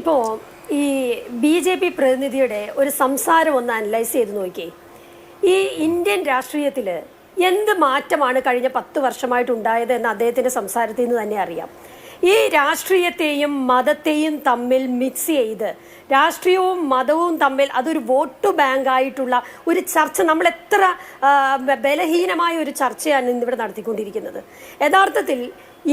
ഇപ്പോൾ ഈ BJP പ്രതിനിധിയുടെ ഒരു സംസാരം ഒന്ന് അനലൈസ് ചെയ്ത് നോക്കി. ഈ ഇന്ത്യൻ രാഷ്ട്രീയത്തിൽ എന്ത് മാറ്റമാണ് കഴിഞ്ഞ 10 വർഷമായിട്ട് ഉണ്ടായത് എന്ന് അദ്ദേഹത്തിൻ്റെ സംസാരത്തിൽ നിന്ന് തന്നെ അറിയാം. ഈ രാഷ്ട്രീയത്തെയും മതത്തെയും തമ്മിൽ മിക്സ് ചെയ്ത് രാഷ്ട്രീയവും മതവും തമ്മിൽ അതൊരു വോട്ട് ബാങ്ക് ആയിട്ടുള്ള ഒരു ചർച്ച, നമ്മൾ എത്ര ബലഹീനമായ ഒരു ചർച്ചയാണ് ഇന്നിവിടെ നടത്തിക്കൊണ്ടിരിക്കുന്നത്. യഥാർത്ഥത്തിൽ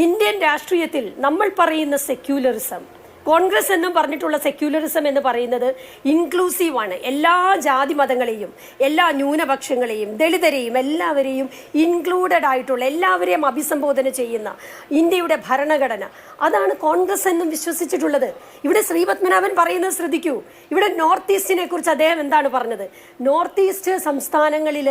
ഇന്ത്യൻ രാഷ്ട്രീയത്തിൽ നമ്മൾ പറയുന്ന സെക്യുലറിസം, കോൺഗ്രസ് എന്നും പറഞ്ഞിട്ടുള്ള സെക്യുലറിസം എന്ന് പറയുന്നത് ഇൻക്ലൂസീവാണ്. എല്ലാ ജാതി മതങ്ങളെയും എല്ലാ ന്യൂനപക്ഷങ്ങളെയും ദളിതരെയും എല്ലാവരെയും ഇൻക്ലൂഡഡ് ആയിട്ടുള്ള എല്ലാവരെയും അഭിസംബോധന ചെയ്യുന്ന ഇന്ത്യയുടെ ഭരണഘടന, അതാണ് കോൺഗ്രസ് എന്നും വിശ്വസിച്ചിട്ടുള്ളത്. ഇവിടെ ശ്രീപത്മനാഭൻ പറയുന്നത് ശ്രദ്ധിക്കൂ. ഇവിടെ നോർത്ത് ഈസ്റ്റിനെ കുറിച്ച് അദ്ദേഹം എന്താണ് പറഞ്ഞത്? നോർത്ത് ഈസ്റ്റ് സംസ്ഥാനങ്ങളിൽ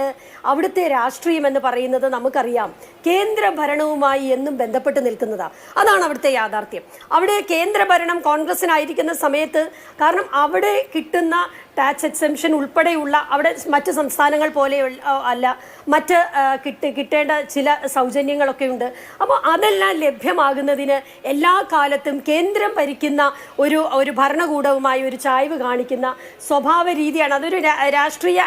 അവിടുത്തെ രാഷ്ട്രീയം എന്ന് പറയുന്നത് നമുക്കറിയാം കേന്ദ്ര ഭരണവുമായി എന്നും ബന്ധപ്പെട്ട് നിൽക്കുന്നതാണ്. അതാണ് അവിടുത്തെ യാഥാർത്ഥ്യം. അവിടെ കേന്ദ്ര ഭരണം കോൺഗ്രസിനായിരിക്കുന്ന സമയത്ത്, കാരണം അവിടെ കിട്ടുന്ന ടാക്സ് എക്സംഷൻ ഉൾപ്പെടെയുള്ള അവിടെ മറ്റ് സംസ്ഥാനങ്ങൾ പോലെ അല്ല, മറ്റ് കിട്ടേണ്ട ചില സൗജന്യങ്ങളൊക്കെ ഉണ്ട്. അപ്പോൾ അതെല്ലാം ലഭ്യമാകുന്നതിന് എല്ലാ കാലത്തും കേന്ദ്രം ഭരിക്കുന്ന ഒരു ഭരണകൂടവുമായി ഒരു ചായ്വ് കാണിക്കുന്ന സ്വഭാവ രീതിയാണ്. അതൊരു രാഷ്ട്രീയ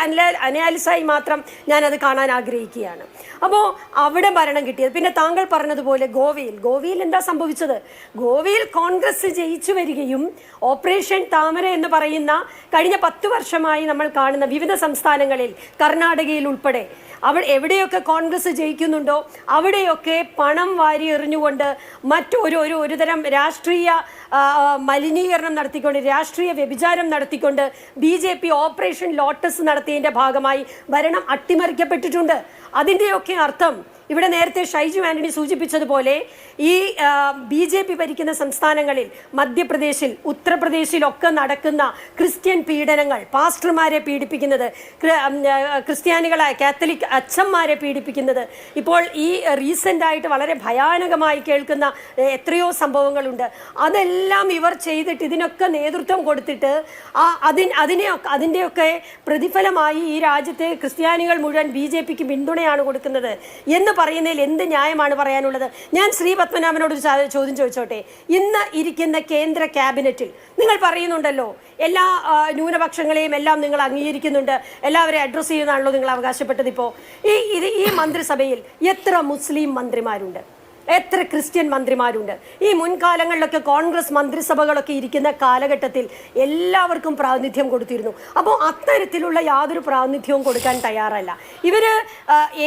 അനാലിസായി മാത്രം ഞാനത് കാണാൻ ആഗ്രഹിക്കുകയാണ്. അപ്പോൾ അവിടെ ഭരണം കിട്ടിയത്. പിന്നെ താങ്കൾ പറഞ്ഞതുപോലെ ഗോവയിൽ എന്താ സംഭവിച്ചത്? ഗോവയിൽ കോൺഗ്രസ് ജയിച്ചു വരികയും ഓപ്പറേഷൻ താമര എന്ന് പറയുന്ന കഴിഞ്ഞ 10 വർഷമായി നമ്മൾ കാണുന്ന വിവിധ സംസ്ഥാനങ്ങളിൽ, കർണാടകയിൽ ഉൾപ്പെടെ അവിടെ എവിടെയൊക്കെ കോൺഗ്രസ് ജയിക്കുന്നുണ്ടോ അവിടെയൊക്കെ പണം വാരി എറിഞ്ഞുകൊണ്ട് ഒരു തരം രാഷ്ട്രീയ മലിനീകരണം നടത്തിക്കൊണ്ട്, രാഷ്ട്രീയ വ്യഭിചാരം നടത്തിക്കൊണ്ട് BJP ഓപ്പറേഷൻ ലോട്ടസ് നടത്തിയതിൻ്റെ ഭാഗമായി ഭരണം അട്ടിമറിക്കപ്പെട്ടിട്ടുണ്ട്. അതിൻ്റെയൊക്കെ അർത്ഥം ഇവിടെ നേരത്തെ ഷൈജു ആന്റണി സൂചിപ്പിച്ചതുപോലെ ഈ BJP ഭരിക്കുന്ന സംസ്ഥാനങ്ങളിൽ, മധ്യപ്രദേശിൽ, ഉത്തർപ്രദേശിലൊക്കെ നടക്കുന്ന ക്രിസ്ത്യൻ പീഡനങ്ങൾ, പാസ്റ്റർമാരെ പീഡിപ്പിക്കുന്നത്, ക്രിസ്ത്യാനികളായ കാത്തലിക് അച്ഛന്മാരെ പീഡിപ്പിക്കുന്നത്, ഇപ്പോൾ ഈ റീസെൻ്റായിട്ട് വളരെ ഭയാനകമായി കേൾക്കുന്ന എത്രയോ സംഭവങ്ങളുണ്ട്. അതെല്ലാം ഇവർ ചെയ്തിട്ട് ഇതിനൊക്കെ നേതൃത്വം കൊടുത്തിട്ട് അതിൻ്റെയൊക്കെ പ്രതിഫലമായി ഈ രാജ്യത്തെ ക്രിസ്ത്യാനികൾ മുഴുവൻ BJPക്ക് പിന്തുണയാണ് കൊടുക്കുന്നത് എന്ന് പറയുന്നതിൽ എന്ത് ന്യായമാണ് പറയാനുള്ളത്? ഞാൻ ശ്രീപത്മനാഭനോട് ഒരു ചോദ്യം ചോദിച്ചോട്ടെ. ഇന്ന് ഇരിക്കുന്ന കേന്ദ്ര ക്യാബിനറ്റിൽ നിങ്ങൾ പറയുന്നുണ്ടല്ലോ എല്ലാ ന്യൂനപക്ഷങ്ങളെയും എല്ലാം നിങ്ങൾ അംഗീകരിക്കുന്നുണ്ട്, എല്ലാവരെയും അഡ്രസ്സ് ചെയ്യുന്നതാണല്ലോ നിങ്ങൾ അവകാശപ്പെട്ടത്. ഇപ്പോൾ ഈ മന്ത്രിസഭയിൽ എത്ര മുസ്ലിം മന്ത്രിമാരുണ്ട്, എത്ര ക്രിസ്ത്യൻ മന്ത്രിമാരുണ്ട്? ഈ മുൻകാലങ്ങളിലൊക്കെ കോൺഗ്രസ് മന്ത്രിസഭകളൊക്കെ ഇരിക്കുന്ന കാലഘട്ടത്തിൽ എല്ലാവർക്കും പ്രാതിനിധ്യം കൊടുത്തിരുന്നു. അപ്പോൾ അത്തരത്തിലുള്ള യാതൊരു പ്രാതിനിധ്യവും കൊടുക്കാൻ തയ്യാറല്ല ഇവർ.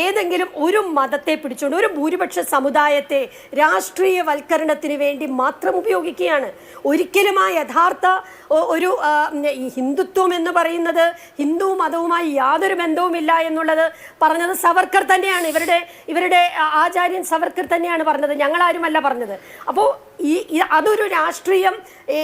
ഏതെങ്കിലും ഒരു മതത്തെ പിടിച്ചുകൊണ്ട് ഒരു ഭൂരിപക്ഷ സമുദായത്തെ രാഷ്ട്രീയവൽക്കരണത്തിന് വേണ്ടി മാത്രം ഉപയോഗിക്കുകയാണ്. ഒരിക്കലും ആ യഥാർത്ഥ ഈ ഹിന്ദുത്വം എന്ന് പറയുന്നത് ഹിന്ദു മതവുമായി യാതൊരു ബന്ധവുമില്ല എന്നുള്ളത് പറഞ്ഞത് സവർക്കർ തന്നെയാണ്. ഇവരുടെ ആചാര്യൻ സവർക്കർ തന്നെയാണ് പറഞ്ഞത്, ഞങ്ങളാരുമല്ല പറഞ്ഞത്. അപ്പോൾ അതൊരു രാഷ്ട്രീയം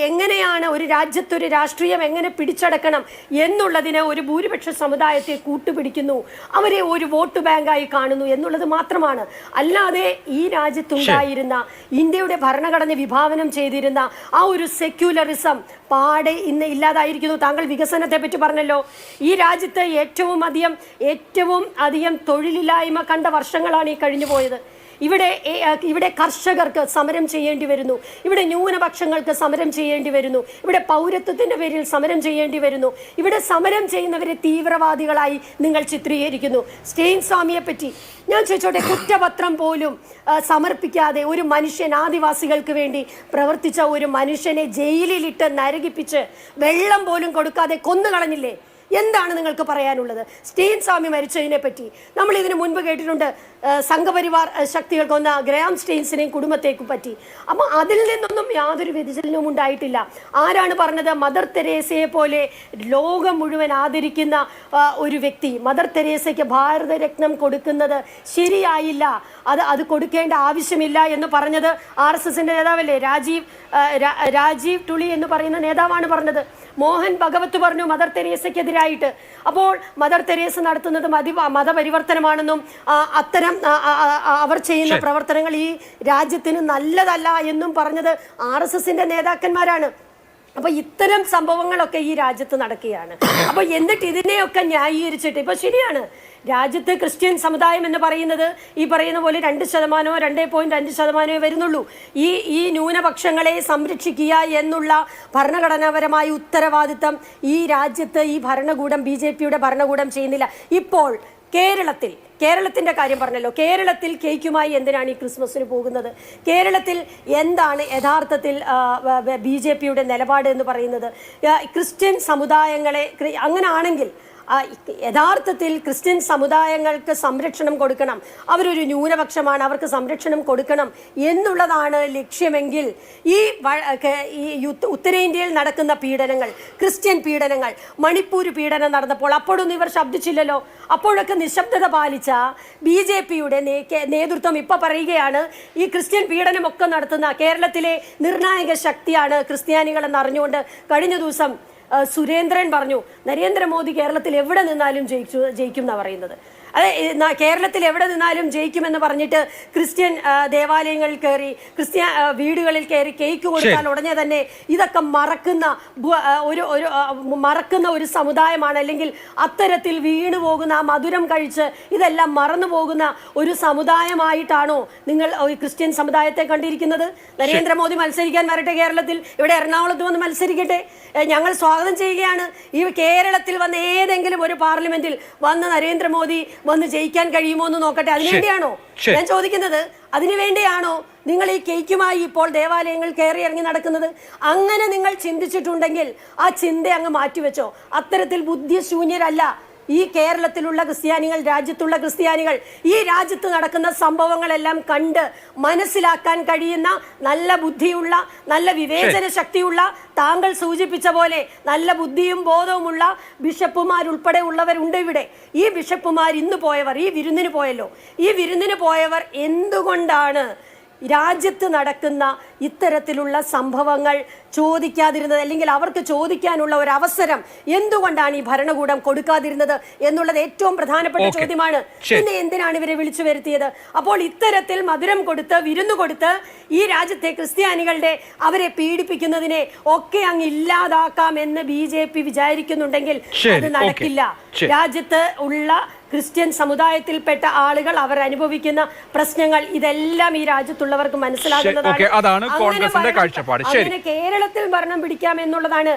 എങ്ങനെയാണ്, ഒരു രാജ്യത്തൊരു രാഷ്ട്രീയം എങ്ങനെ പിടിച്ചടക്കണം എന്നുള്ളതിന് ഒരു ഭൂരിപക്ഷ സമുദായത്തെ കൂട്ടുപിടിക്കുന്നു, അവരെ ഒരു വോട്ട് ബാങ്കായി കാണുന്നു എന്നുള്ളത് മാത്രമാണ്. അല്ലാതെ ഈ രാജ്യത്തുണ്ടായിരുന്ന ഇന്ത്യയുടെ ഭരണഘടന വിഭാവനം ചെയ്തിരുന്ന ആ ഒരു സെക്യുലറിസം പാടെ ഇന്ന് ഇല്ലാതായിരിക്കുന്നു. താങ്കൾ വികസനത്തെ പറ്റി പറഞ്ഞല്ലോ. ഈ രാജ്യത്ത് ഏറ്റവും അധികം തൊഴിലില്ലായ്മ കണ്ട വർഷങ്ങളാണ് ഈ കഴിഞ്ഞു പോയത്. ഇവിടെ കർഷകർക്ക് സമരം ചെയ്യേണ്ടി വരുന്നു, ഇവിടെ ന്യൂനപക്ഷങ്ങൾക്ക് സമരം ചെയ്യേണ്ടി വരുന്നു, ഇവിടെ പൗരത്വത്തിൻ്റെ പേരിൽ സമരം ചെയ്യേണ്ടി വരുന്നു. ഇവിടെ സമരം ചെയ്യുന്നവരെ തീവ്രവാദികളായി നിങ്ങൾ ചിത്രീകരിക്കുന്നു. സ്റ്റെയിൻ സ്വാമിയെ പറ്റി ഞാൻ ചോദിച്ചോട്ടെ, കുറ്റപത്രം പോലും സമർപ്പിക്കാതെ ഒരു മനുഷ്യൻ, ആദിവാസികൾക്ക് വേണ്ടി പ്രവർത്തിച്ച ഒരു മനുഷ്യനെ ജയിലിലിട്ട് നരകിപ്പിച്ച് വെള്ളം പോലും കൊടുക്കാതെ കൊന്നുകളഞ്ഞില്ലേ? എന്താണ് നിങ്ങൾക്ക് പറയാനുള്ളത്? സ്റ്റെയിൻ സ്വാമി മരിച്ചതിനെ പറ്റി നമ്മൾ ഇതിനു മുൻപ് കേട്ടിട്ടുണ്ട്, സംഘപരിവാർ ശക്തികൾ കൊന്ന ഗ്രാം സ്റ്റെയിൻസിനെയും കുടുംബത്തേക്കും പറ്റി. അപ്പോൾ അതിൽ നിന്നൊന്നും യാതൊരു വ്യതിചലനവും ഉണ്ടായിട്ടില്ല. ആരാണ് പറഞ്ഞത്? മദർ തെരേസയെ പോലെ ലോകം മുഴുവൻ ആദരിക്കുന്ന ഒരു വ്യക്തി മദർ തെരേസയ്ക്ക് ഭാരതരത്നം കൊടുക്കുന്നത് ശരിയായില്ല, അത് കൊടുക്കേണ്ട ആവശ്യമില്ല എന്ന് പറഞ്ഞത് RSSന്റെ നേതാവല്ലേ, രാജീവ് ടുളി എന്ന് പറയുന്ന നേതാവാണ് പറഞ്ഞത്. മോഹൻ ഭഗവത് പറഞ്ഞു മദർ തെരേസയ്ക്കെതിരായിട്ട്. അപ്പോൾ മദർ തെരേസ നടത്തുന്നത് മതപരിവർത്തനമാണെന്നും അത്തരം അവർ ചെയ്യുന്ന പ്രവർത്തനങ്ങൾ ഈ രാജ്യത്തിന് നല്ലതല്ല എന്നും പറഞ്ഞത് RSSന്റെ നേതാക്കന്മാരാണ്. അപ്പോൾ ഇത്തരം സംഭവങ്ങളൊക്കെ ഈ രാജ്യത്ത് നടക്കുകയാണ്. അപ്പോൾ എന്നിട്ട് ഇതിനെയൊക്കെ ന്യായീകരിച്ചിട്ട് ഇപ്പോൾ ശരിയാണ്, രാജ്യത്ത് ക്രിസ്ത്യൻ സമുദായം എന്ന് പറയുന്നത് ഈ പറയുന്ന പോലെ 2%, 2.5% വരുന്നുള്ളൂ. ഈ ന്യൂനപക്ഷങ്ങളെ സംരക്ഷിക്കുക എന്നുള്ള ഭരണഘടനാപരമായ ഉത്തരവാദിത്തം ഈ രാജ്യത്ത് ഈ ഭരണകൂടം BJPയുടെ ഭരണകൂടം ചെയ്യുന്നില്ല. ഇപ്പോൾ കേരളത്തിന്റെ കാര്യം പറഞ്ഞല്ലോ. കേരളത്തിൽ കേക്കുമായി എന്തിനാണ് ഈ ക്രിസ്മസിന് പോകുന്നത്? കേരളത്തിൽ എന്താണ് യഥാർത്ഥത്തിൽ BJPയുടെ നിലപാട് എന്ന് പറയുന്നത്? ക്രിസ്ത്യൻ സമുദായങ്ങളെ അങ്ങനാണെങ്കിൽ യഥാർത്ഥത്തിൽ ക്രിസ്ത്യൻ സമുദായങ്ങൾക്ക് സംരക്ഷണം കൊടുക്കണം, അവരൊരു ന്യൂനപക്ഷമാണ്, അവർക്ക് സംരക്ഷണം കൊടുക്കണം എന്നുള്ളതാണ് ലക്ഷ്യമെങ്കിൽ ഈ ഉത്തരേന്ത്യയിൽ നടക്കുന്ന പീഡനങ്ങൾ, ക്രിസ്ത്യൻ പീഡനങ്ങൾ, മണിപ്പൂർ പീഡനം നടന്നപ്പോൾ അപ്പോഴൊന്നും ഇവർ ശബ്ദിച്ചില്ലല്ലോ. അപ്പോഴൊക്കെ നിശബ്ദത പാലിച്ച BJPയുടെ നേതൃത്വം ഇപ്പൊ പറയുകയാണ് ഈ ക്രിസ്ത്യൻ പീഡനമൊക്കെ നടത്തുന്ന കേരളത്തിലെ നിർണായക ശക്തിയാണ് ക്രിസ്ത്യാനികളെന്ന് അറിഞ്ഞുകൊണ്ട് കഴിഞ്ഞ ദിവസം സുരേന്ദ്രൻ പറഞ്ഞു നരേന്ദ്രമോദി കേരളത്തിൽ എവിടെ നിന്നാലും ജയിക്കും എന്നാണ് പറയുന്നത്. അതെ, കേരളത്തിൽ എവിടെ നിന്നാലും ജയിക്കുമെന്ന് പറഞ്ഞിട്ട് ക്രിസ്ത്യൻ ദേവാലയങ്ങളിൽ കയറി, ക്രിസ്ത്യൻ വീടുകളിൽ കയറി കേക്ക് കൊടുത്താൽ ഉടനെ തന്നെ ഇതൊക്കെ മറക്കുന്ന ഒരു സമുദായമാണ്, അല്ലെങ്കിൽ അത്തരത്തിൽ വീണു പോകുന്ന ആ മധുരം കഴിച്ച് ഇതെല്ലാം മറന്നു പോകുന്ന ഒരു സമുദായമായിട്ടാണോ നിങ്ങൾ ക്രിസ്ത്യൻ സമുദായത്തെ കണ്ടിരിക്കുന്നത്? നരേന്ദ്രമോദി മത്സരിക്കാൻ വരട്ടെ കേരളത്തിൽ, ഇവിടെ എറണാകുളത്ത് വന്ന് മത്സരിക്കട്ടെ, ഞങ്ങൾ സ്വാഗതം ചെയ്യുകയാണ്. ഈ കേരളത്തിൽ വന്ന് ഏതെങ്കിലും ഒരു പാർലമെന്റിൽ വന്ന് നരേന്ദ്രമോദി വന്ന് ജയിക്കാൻ കഴിയുമോ എന്ന് നോക്കട്ടെ. അതിനുവേണ്ടിയാണോ ഞാൻ ചോദിക്കുന്നത്? അതിനുവേണ്ടിയാണോ നിങ്ങൾ ഈ കേക്കുമായി ഇപ്പോൾ ദേവാലയങ്ങൾ കയറി ഇറങ്ങി നടക്കുന്നത്? അങ്ങനെ നിങ്ങൾ ചിന്തിച്ചിട്ടുണ്ടെങ്കിൽ ആ ചിന്ത അങ്ങ് മാറ്റിവെച്ചോ. അത്തരത്തിൽ ബുദ്ധിശൂന്യരല്ല ഈ കേരളത്തിലുള്ള ക്രിസ്ത്യാനികൾ, രാജ്യത്തുള്ള ക്രിസ്ത്യാനികൾ. ഈ രാജ്യത്ത് നടക്കുന്ന സംഭവങ്ങളെല്ലാം കണ്ട് മനസ്സിലാക്കാൻ കഴിയുന്ന നല്ല ബുദ്ധിയുള്ള, നല്ല വിവേചന ശക്തിയുള്ള, താങ്കൾ സൂചിപ്പിച്ച പോലെ നല്ല ബുദ്ധിയും ബോധവുമുള്ള ബിഷപ്പുമാരുൾപ്പെടെ ഉള്ളവരുണ്ട് ഇവിടെ. ഈ ബിഷപ്പുമാർ ഇന്ന് പോയവർ, ഈ വിരുന്നിന് പോയല്ലോ, ഈ വിരുന്നിന് പോയവർ എന്തുകൊണ്ടാണ് രാജ്യത്ത് നടക്കുന്ന ഇത്തരത്തിലുള്ള സംഭവങ്ങൾ ചോദിക്കാതിരുന്നത്, അല്ലെങ്കിൽ അവർക്ക് ചോദിക്കാനുള്ള ഒരു അവസരം എന്തുകൊണ്ടാണ് ഈ ഭരണകൂടം കൊടുക്കാതിരുന്നത് എന്നുള്ളത് ഏറ്റവും പ്രധാനപ്പെട്ട ചോദ്യമാണ്. പിന്നെ എന്തിനാണ് ഇവരെ വിളിച്ചു വരുത്തിയത്? അപ്പോൾ ഇത്തരത്തിൽ മധുരം കൊടുത്ത്, വിരുന്നു കൊടുത്ത് ഈ രാജ്യത്തെ ക്രിസ്ത്യാനികളുടെ അവരെ പീഡിപ്പിക്കുന്നതിനെ ഒക്കെ അങ്ങ് ഇല്ലാതാക്കാമെന്ന് BJP വിചാരിക്കുന്നുണ്ടെങ്കിൽ അത് നടക്കില്ല. രാജ്യത്ത് ഉള്ള ക്രിസ്ത്യൻ സമുദായത്തിൽപ്പെട്ട ആളുകൾ അവർ അനുഭവിക്കുന്ന പ്രശ്നങ്ങൾ ഇതെല്ലാം ഈ രാജ്യത്തുള്ളവർക്ക് മനസ്സിലാകുന്നതാണ്. അങ്ങനെ കേരളത്തിൽ ഭരണം പിടിക്കാം എന്നുള്ളതാണ്.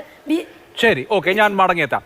ശരി, ഓക്കെ, ഞാൻ മടങ്ങിയെത്താം.